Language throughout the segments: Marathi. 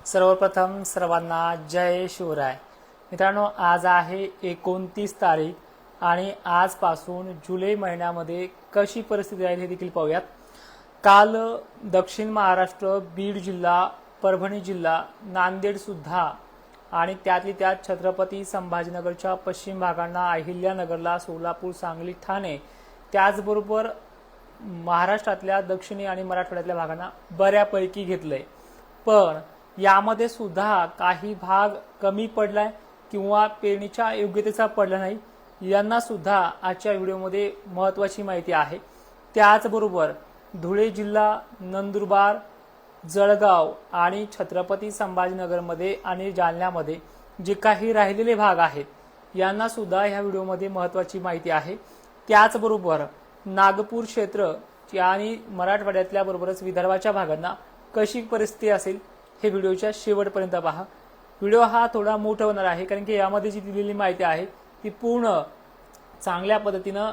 सर्वप्रथम सर्वांना जय शिवराय। मित्रांनो, आज आहे 29 तारीख आणि आजपासून जुलै महिन्यामध्ये कशी परिस्थिती राहील हे देखील पाहूयात। काल दक्षिण महाराष्ट्र, बीड जिल्हा, परभणी जिल्हा, नांदेड सुद्धा आणि त्यातली त्यात छत्रपती संभाजीनगरच्या पश्चिम भागांना, अहिल्यानगरला, सोलापूर, सांगली, ठाणे, त्याचबरोबर महाराष्ट्रातल्या दक्षिणी आणि मराठवाड्यातल्या भागांना बऱ्यापैकी घेतलंय। पण यामध्ये सुद्धा काही भाग कमी पडलाय किंवा पेरणीच्या योग्यतेचा पडला नाही, यांना सुद्धा आजच्या व्हिडिओमध्ये महत्त्वाची माहिती आहे। त्याचबरोबर धुळे जिल्हा, नंदुरबार, जळगाव आणि छत्रपती संभाजीनगरमध्ये आणि जालन्यामध्ये जे काही राहिलेले भाग आहेत यांना सुद्धा ह्या व्हिडिओमध्ये महत्त्वाची माहिती आहे। त्याचबरोबर नागपूर क्षेत्र आणि मराठवाड्यातल्या बरोबरच विदर्भाच्या भागांना कशी परिस्थिती असेल हे व्हिडिओच्या शेवटपर्यंत पहा। व्हिडिओ हा थोडा मोठा होणार आहे कारण की यामध्ये जी दिलेली माहिती आहे ती पूर्ण चांगल्या पद्धतीनं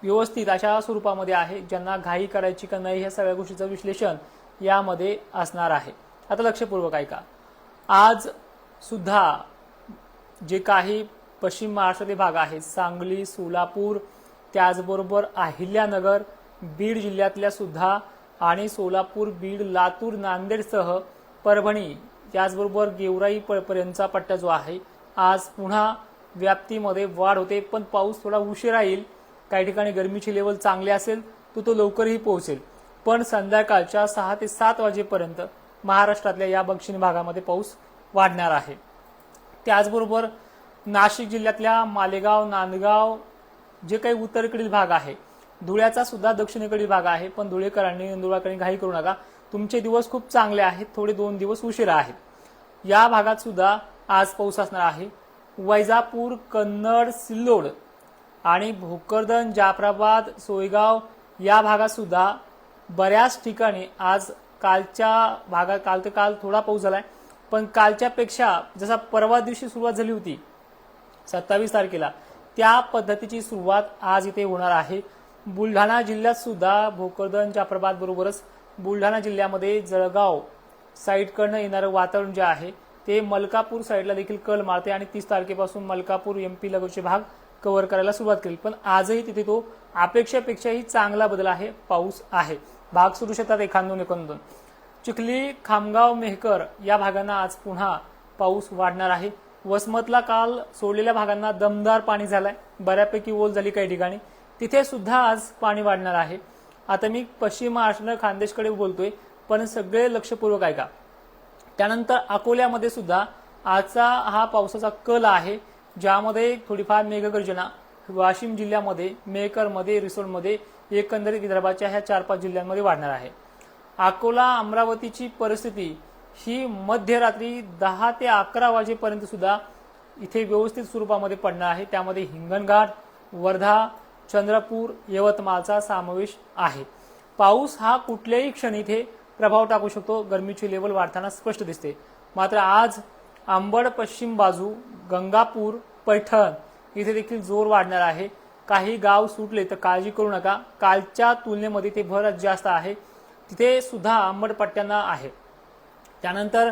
व्यवस्थित अशा स्वरूपामध्ये आहे, ज्यांना घाई करायची का नाही ह्या सगळ्या गोष्टीचं विश्लेषण यामध्ये असणार आहे। आता लक्षपूर्वक ऐका। आज सुद्धा जे काही पश्चिम महाराष्ट्रातील भाग आहेत, सांगली, सोलापूर, त्याचबरोबर अहिल्यानगर, बीड जिल्ह्यातल्या सुद्धा आणि सोलापूर, बीड, लातूर, नांदेडसह परभणी, त्याचबरोबर गेवराई पर्यंतचा पट्टा जो आहे आज पुन्हा व्याप्तीमध्ये वाढ होते। पण पाऊस थोडा उशीर राहील। काही ठिकाणी गरमीची लेवल चांगली असेल तो लवकरही पोहोचेल, पण संध्याकाळच्या 6 ते 7 वाजेपर्यंत महाराष्ट्रातल्या या दक्षिण भागामध्ये पाऊस वाढणार आहे। त्याचबरोबर नाशिक जिल्ह्यातल्या मालेगाव, नांदगाव जे काही उत्तरेकडील भाग आहे, धुळ्याचा सुद्धा दक्षिणेकडील भाग आहे, पण धुळेकरांनी, नंदुरबारकरांनी घाई करू नका। तुमचे दिवस खूप चांगले आहेत, थोडे 2 दिवस उशिरा आहेत। या भागात सुद्धा आज पाऊस असणार आहे। वैजापूर, कन्नड, सिल्लोड आणि भोकरदन, जाफराबाद, सोयगाव या भागात सुद्धा बऱ्याच ठिकाणी आज काल थोडा पाऊस झालाय, पण कालच्या पेक्षा जसा परवा दिवशी सुरुवात झाली होती 27 तारखेला त्या पद्धतीची सुरुवात आज इथे होणार आहे। बुलढाणा जिल्ह्यात सुद्धा भोकरदन, जाफराबाद बरोबरच बुलढाणा जिल्ह्यामध्ये जळगाव साईडकडनं येणारं वातावरण जे आहे ते मलकापूर साईडला देखील कल मारते आणि 30 तारखेपासून मलकापूर, एमपी लगतचे भाग कव्हर करायला सुरुवात केली। पण आजही तिथे तो अपेक्षेपेक्षाही चांगला बदल आहे, पाऊस आहे। भाग सुरू शकतात एखादोन। चिखली, खामगाव, मेहकर या भागांना आज पुन्हा पाऊस वाढणार आहे। वसमतला काल सोडलेल्या भागांना दमदार पाणी झालंय, बऱ्यापैकी ओल झाली काही ठिकाणी, तिथे सुद्धा आज पाणी वाढणार आहे। आता मी पश्चिम महाराष्ट्र खानदेशकडे बोलतोय, पण सगळे लक्षपूर्वक ऐका। त्यानंतर अकोल्यामध्ये सुद्धा आजचा हा पावसाचा कल आहे, ज्यामध्ये थोडीफार मेघगर्जना वाशिम जिल्ह्यामध्ये, मेहकरमध्ये, रिसोडमध्ये, एकंदरीत विदर्भाच्या ह्या 4-5 जिल्ह्यांमध्ये वाढणार आहे। अकोला, अमरावतीची परिस्थिती ही मध्यरात्री 10 ते 11 वाजेपर्यंत सुद्धा इथे व्यवस्थित स्वरूपामध्ये पडणार आहे। त्यामध्ये हिंगणघाट, वर्धा, चंद्रपूर, यवतमाळचा समावेश आहे। पाऊस हा कुठल्याही क्षणी इथे प्रभाव टाकू शकतो, गरमीची लेवल वाढताना स्पष्ट दिसते। मात्र आज अंबड पश्चिम बाजू, गंगापूर, पैठण इथे देखील जोर वाढणार आहे। काही गाव सुटले तर काळजी करू नका, कालच्या तुलनेमध्ये ते भर जास्त आहे, तिथे सुद्धा अंबड पट्ट्यांना आहे। त्यानंतर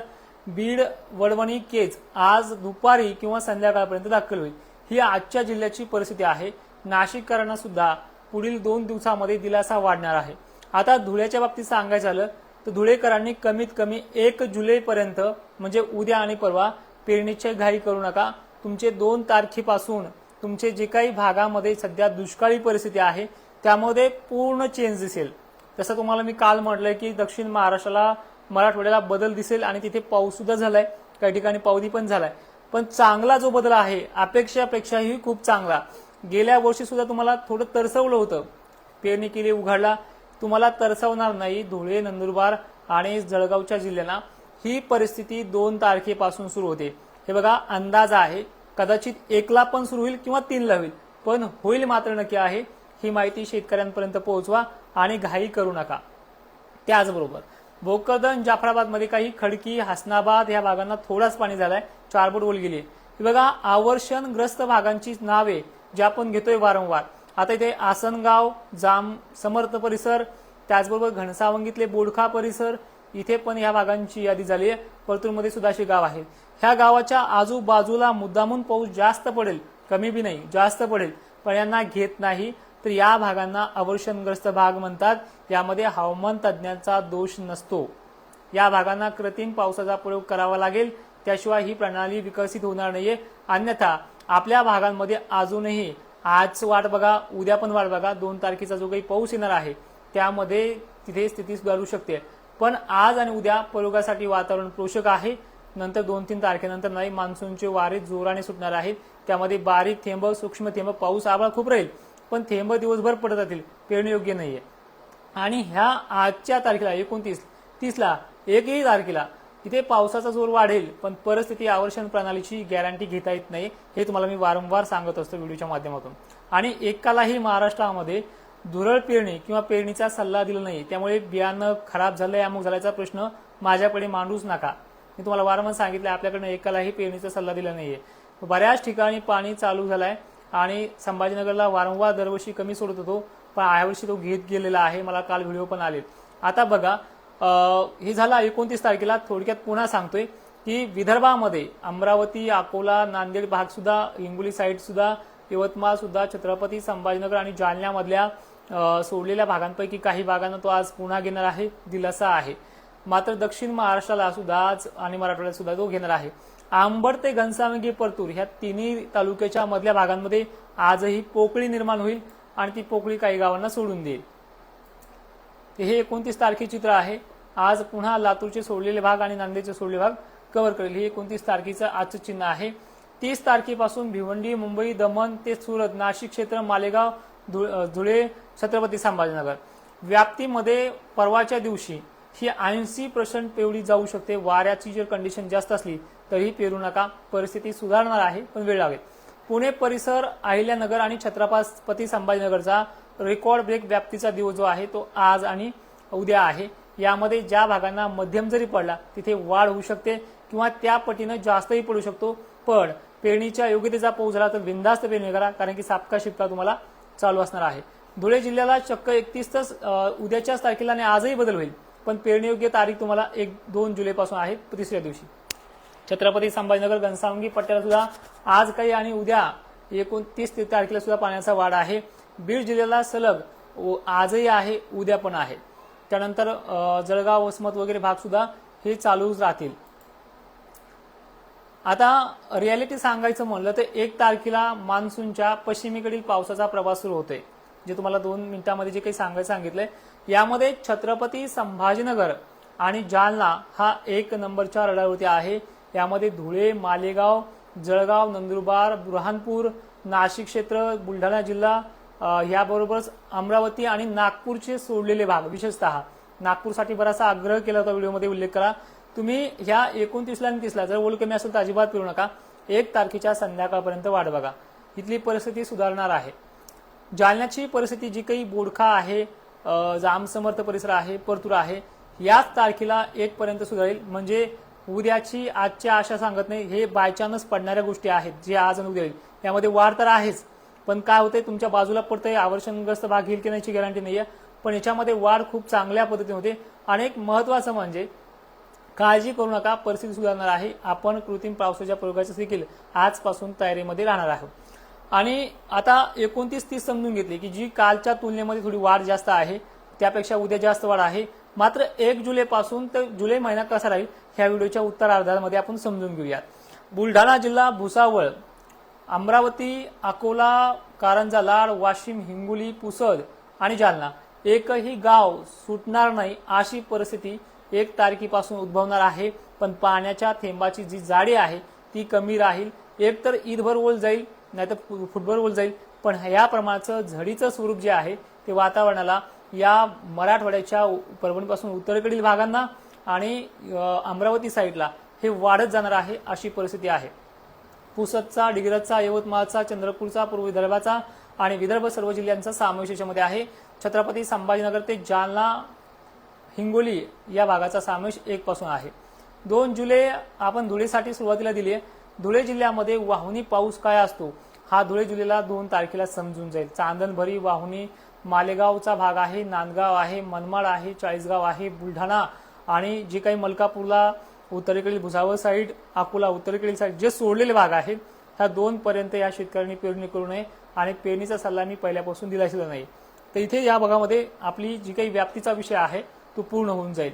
बीड, वडवणी, केज आज दुपारी किंवा संध्याकाळपर्यंत दाखल होईल। ही आजच्या जिल्ह्याची परिस्थिती आहे। नाशिककरांना सुद्धा पुढील 2 दिवसामध्ये दिलासा वाढणार आहे। आता धुळ्याच्या बाबतीत सांगायचं झालं तर धुळेकरांनी कमीत कमी 1 जुलैपर्यंत म्हणजे उद्या आणि परवा पेरणीची घाई करू नका। तुमचे 2 तारखेपासून तुमचे जे काही भागामध्ये सध्या दुष्काळी परिस्थिती आहे त्यामध्ये पूर्ण चेंज दिसेल। तसं तुम्हाला मी काल म्हटलंय की दक्षिण महाराष्ट्राला, मराठवाड्याला बदल दिसेल आणि तिथे पाऊस सुद्धा झालाय, काही ठिकाणी पावदी पण झालाय। पण चांगला जो बदल आहे अपेक्षापेक्षाही खूप चांगला। गेल्या वर्षी सुद्धा तुम्हाला थोडं तरसवलं होतं, पेरणी केली, उघडला, तुम्हाला तरसवणार नाही। धुळे, नंदुरबार आणि जळगावच्या जिल्ह्यांना ही परिस्थिती 2 तारखेपासून सुरू होते। हे बघा, अंदाज आहे, कदाचित 1ला पण सुरू होईल किंवा 3ला होईल, पण होईल मात्र नक्की आहे। ही माहिती शेतकऱ्यांपर्यंत पोहोचवा आणि घाई करू नका। त्याचबरोबर भोकरदन, जाफराबादमध्ये काही खडकी, हसनाबाद या भागांना थोडाच पाणी झालाय, 4 बोट ओल गेली। हे बघा, आवर्षणग्रस्त भागांची नावे जे आपण घेतोय वारंवार, आता इथे आसनगाव, जाम समर्थ परिसर, त्याचबरोबर घनसावंगीतले बोडखा परिसर, इथे पण या भागांची यादी झाली आहे। परतूरमध्ये सुद्धा अशी गाव आहेत। ह्या गावाच्या आजूबाजूला मुद्दामून पाऊस जास्त पडेल, कमी बी नाही, जास्त पडेल, पण यांना घेत नाही। तर या भागांना अवर्षणग्रस्त भाग म्हणतात। यामध्ये हवामान तज्ज्ञांचा दोष नसतो। या भागांना कृत्रिम पावसाचा प्रयोग करावा लागेल, त्याशिवाय ही प्रणाली विकसित होणार नाहीये। अन्यथा आपल्या भागांमध्ये अजूनही आज वाट बघा, उद्या पण वाट बघा, 2 तारखेचा जो काही पाऊस येणार आहे त्यामध्ये तिथे स्थिती सुधारू शकते। पण आज आणि उद्या प्रयोगासाठी वातावरण पोषक आहे। नंतर 2-3 तारखेनंतर नाही, मान्सूनचे वारे जोराने सुटणार आहेत। त्यामध्ये बारीक थेंब, सूक्ष्म थेंब, पाऊस आभाळ खूप राहील, पण थेंब दिवसभर पडत राहतील, पेरणी योग्य नाहीये। आणि ह्या आजच्या तारखेला 29-30ला एकही तारखेला इथे पावसाचा जोर वाढेल, पण परिस्थिती आवर्षण प्रणालीची गॅरंटी घेता येत नाही। हे तुम्हाला मी वारंवार सांगत असतो व्हिडिओच्या माध्यमातून। आणि एकालाही महाराष्ट्रामध्ये धुरळ पेरणी किंवा पेरणीचा सल्ला दिला नाही, त्यामुळे बियाणं खराब झालंय, अमुक झाल्याचा प्रश्न माझ्याकडे मांडूच नका। मी तुम्हाला वारंवार सांगितलं, आपल्याकडनं एकालाही पेरणीचा सल्ला दिला नाहीये। बऱ्याच ठिकाणी पाणी चालू झालंय आणि संभाजीनगरला वारंवार दरवर्षी कमी सोडत होतो, पण यावर्षी तो घेत गेलेला आहे। मला काल व्हिडिओ पण आले। आता बघा, हे झालं 29 तारखेला। थोडक्यात पुन्हा सांगतोय की विदर्भामध्ये अमरावती, अकोला, नांदेड भाग सुद्धा, हिंगोली साईड सुद्धा, यवतमाळ सुद्धा, छत्रपती संभाजीनगर आणि जालन्यामधल्या सोडलेल्या भागांपैकी काही भागांना तो आज पुन्हा घेणार आहे, दिलासा आहे। मात्र दक्षिण महाराष्ट्राला सुद्धा आज आणि मराठवाड्यात सुद्धा तो घेणार आहे। अंबड ते घनसावंगी, परतूर ह्या तिन्ही तालुक्याच्या मधल्या भागांमध्ये आजही पोकळी निर्माण होईल आणि ती पोकळी काही गावांना सोडून देईल। हे 29 तारखेचे चित्र आहे। आज पुन्हा लातूरचे सोडलेले भाग आणि नांदेडचे सोडलेले भाग कव्हर करेल। हे 29 तारखेचं आजचं चिन्ह आहे। 30 तारखेपासून भिवंडी, मुंबई, दमण ते सुरत, नाशिक क्षेत्र, मालेगाव, धुळे, छत्रपती संभाजीनगर व्याप्तीमध्ये परवाच्या दिवशी ही 80% पेवडी जाऊ शकते। वाऱ्याची जर कंडिशन जास्त असली तरीही पेरू नका, परिस्थिती सुधारणार आहे, पण वेळ लागेल। पुणे परिसर, अहिल्यानगर आणि छत्रपती संभाजीनगरचा रेकॉर्ड ब्रेक व्याप्तीचा दिवस जो आहे तो आज आणि उद्या आहे। यामध्ये ज्या भागांना मध्यम जरी पडला तिथे वाढ होऊ शकते किंवा त्या पटीने जास्तही पडू शकतो। पण पेरणीच्या योग्यतेचा पाऊस झाला तर बिनधास्त पेरणी करा, कारण की सापका शिपका तुम्हाला चालू असणार आहे। धुळे जिल्ह्याला चक्क 31 उद्याच्याच तारखेला आणि आजही बदल होईल, पण पेरणी योग्य तारीख तुम्हाला 1-2 जुलैपासून आहे, तिसऱ्या दिवशी। छत्रपती संभाजीनगर, घनसावंगी पट्ट्याला सुद्धा आज काही आणि उद्या 29 तारखेला सुद्धा पाण्याचा वाढ आहे। बीड जिल्ह्याला सलग आजही आहे, उद्या पण आहे। त्यानंतर जळगाव, वसमत वगैरे भाग सुद्धा हे चालूच राहतील। आता रियालिटी सांगायचं म्हणलं तर 1 तारखेला मान्सूनच्या पश्चिमेकडील पावसाचा प्रवास सुरू होतोय, जे तुम्हाला 2 मिनिटांमध्ये जे काही सांगितलंय। यामध्ये छत्रपती संभाजीनगर आणि जालना हा 1 नंबरच्या रडारवरती आहे। यामध्ये धुळे, मालेगाव, जळगाव, नंदुरबार, बुरहानपूर, नाशिक क्षेत्र, बुलढाणा जिल्हा, याबरोबरच अमरावती आणि नागपूरचे सोडलेले भाग, विशेषतः नागपूरसाठी बराचसा आग्रह केला होता, व्हिडिओमध्ये उल्लेख करा। तुम्ही ह्या 29 आणि 30ला जर ओल कमी असेल तर अजिबात पेरू नका। 1 तारखेच्या संध्याकाळपर्यंत वाट बघा, इथली परिस्थिती सुधारणार आहे। जालन्याची परिस्थिती जी काही बोडखा आहे, जामसमर्थ परिसर आहे, परतूर आहे, याच तारखेला 1 पर्यंत सुधारेल। म्हणजे उद्याची आजच्या आशा सांगत नाही, हे बाय चान्स पडणाऱ्या गोष्टी आहेत जे आज आणि उद्या येईल। यामध्ये वाढ तर आहेच, पण काय होतंय, तुमच्या बाजूला पडतंय, आवर्षणग्रस्त भाग घेईल की नाहीची गॅरंटी नाहीये, पण याच्यामध्ये वाढ खूप चांगल्या पद्धतीने होते। आणि एक महत्त्वाचं म्हणजे काळजी करू नका, परिस्थिती सुधारणार आहे। आपण कृत्रिम पावसाच्या प्रयोगाची देखील आजपासून तयारीमध्ये राहणार आहोत। आणि आता 29-30 समजून घेतली की जी कालच्या तुलनेमध्ये थोडी वाढ जास्त आहे, त्यापेक्षा उद्या जास्त वाढ आहे। मात्र 1 जुलैपासून तर जुलै महिना कसा राहील ह्या व्हिडिओच्या उत्तरार्धामध्ये आपण समजून घेऊया। बुलढाणा जिल्हा, भुसावळ, अमरावती, अकोला, कारंजा, लाड, वाशिम, हिंगोली, पुसद आणि जालना एकही गाव सुटणार नाही अशी परिस्थिती 1 तारखेपासून उद्भवणार आहे। पण पाण्याच्या थेंबाची जी जाडी आहे ती कमी राहील। एक तर ईदभर ओल जाईल, नाहीतर फुटभर ओल जाईल, पण या प्रमाणाचं झडीचं स्वरूप जे आहे ते वातावरणाला या मराठवाड्याच्या परभणीपासून उत्तरेकडील भागांना आणि अमरावती साईडला हे वाढत जाणार आहे अशी परिस्थिती आहे। पुसदचा, डिग्रजचा, यवतमाळचा, चंद्रपूरचा, पूर्व विदर्भाचा आणि विदर्भ सर्व जिल्ह्यांचा समावेश याच्यामध्ये आहे। छत्रपती संभाजीनगर ते जालना, हिंगोली या भागाचा समावेश 1 पासून आहे। 2 जुलै आपण धुळेसाठी सुरुवातीला दिली आहे। धुळे जिल्ह्यामध्ये वाहुनी पाऊस काय असतो हा धुळे जिल्ह्याला 2 तारखेला समजून जाईल। चांदणभरी, वाहुनी, मालेगावचा भाग आहे, नांदगाव आहे, मनमाड आहे, चाळीसगाव आहे, बुलढाणा आणि जे काही मलकापूरला उत्तरेकडील भुसावळ साईड, अकोला उत्तरेकडील साईड जे सोडलेले भाग आहेत ह्या 2 पर्यंत या शेतकऱ्यांनी पेरणी करू नये आणि पेरणीचा सल्ला मी पहिल्यापासून दिलाच नाही. तर इथे या भागामध्ये आपली जी काही व्याप्तीचा विषय आहे तो पूर्ण होऊन जाईल.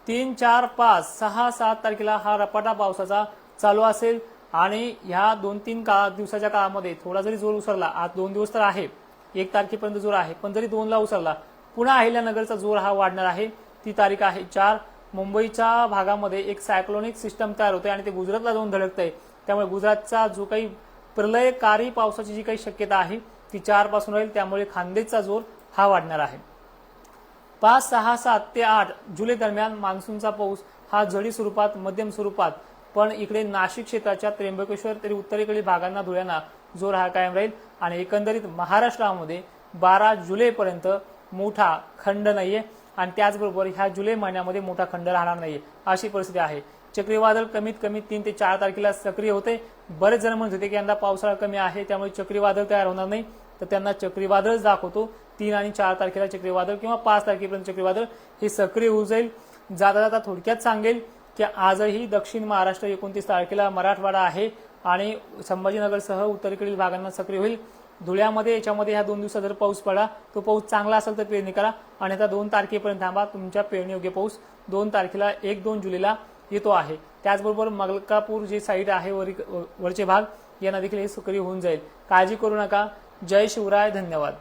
3, 4, 5, 6, 7 तारखेला हा रपाटा पावसाचा चालू असेल आणि ह्या 2-3 दिवसाच्या काळामध्ये थोडा जरी जोर उसरला, आज 2 दिवस तर आहे, 1 तारखेपर्यंत जोर आहे, पण जरी 2ला उसरला पुन्हा अहिल्यानगरचा जोर हा वाढणार आहे. ती तारीख आहे 4. मुंबईच्या भागामध्ये एक सायक्लोनिक सिस्टम तयार होते आणि ते गुजरातला जाऊन धडकतंय. त्यामुळे गुजरातचा जो काही प्रलयकारी पावसाची जी काही शक्यता आहे ती 4 पासून राहील. त्यामुळे खान्देशचा जोर हा वाढणार आहे. 5, 6, 7 ते 8 जुलै दरम्यान मान्सूनचा पाऊस हा झडी स्वरूपात, मध्यम स्वरूपात, पण इकडे नाशिक क्षेत्राच्या त्र्यंबकेश्वर तरी उत्तरेकडील भागांना, धुळ्यांना जोर हा कायम राहील. आणि एकंदरीत महाराष्ट्रामध्ये 12 जुलैपर्यंत मोठा खंड नाहीये आणि त्याचबरोबर ह्या जुलै महिन्यामध्ये मोठा खंड राहणार नाहीये अशी परिस्थिती आहे. चक्रीवादळ कमीत कमी 3 ते 4 तारखेला सक्रिय होते. बरेच जण म्हणत होते की यंदा पावसाळा कमी आहे त्यामुळे चक्रीवादळ तयार होणार नाही, तर त्यांना चक्रीवादळच दाखवतो. 3 आणि 4 तारखेला चक्रीवादळ किंवा 5 तारखेपर्यंत चक्रीवादळ हे सक्रिय होऊ जाईल. जाता जाता थोडक्यात सांगेल की आजही दक्षिण महाराष्ट्र 29 तारखेला मराठवाडा आहे आणि संभाजीनगरसह उत्तरेकडील भागांना सक्रिय होईल. धुळ्यामध्ये याच्यामध्ये ह्या 2 दिवसात जर पाऊस पडला तो पाऊस चांगला असेल तर पेरणी करा आणि आता 2 तारखेपर्यंत थांबा. तुमच्या पेरणीयोग्य पाऊस 2 तारखेला 1-2 जुलैला येतो आहे. त्याचबरोबर मलकापूर जे साईड आहे वरचे भाग यांना देखील हे सक्रिय होऊन जाईल. काळजी करू नका. जय शिवराय. धन्यवाद.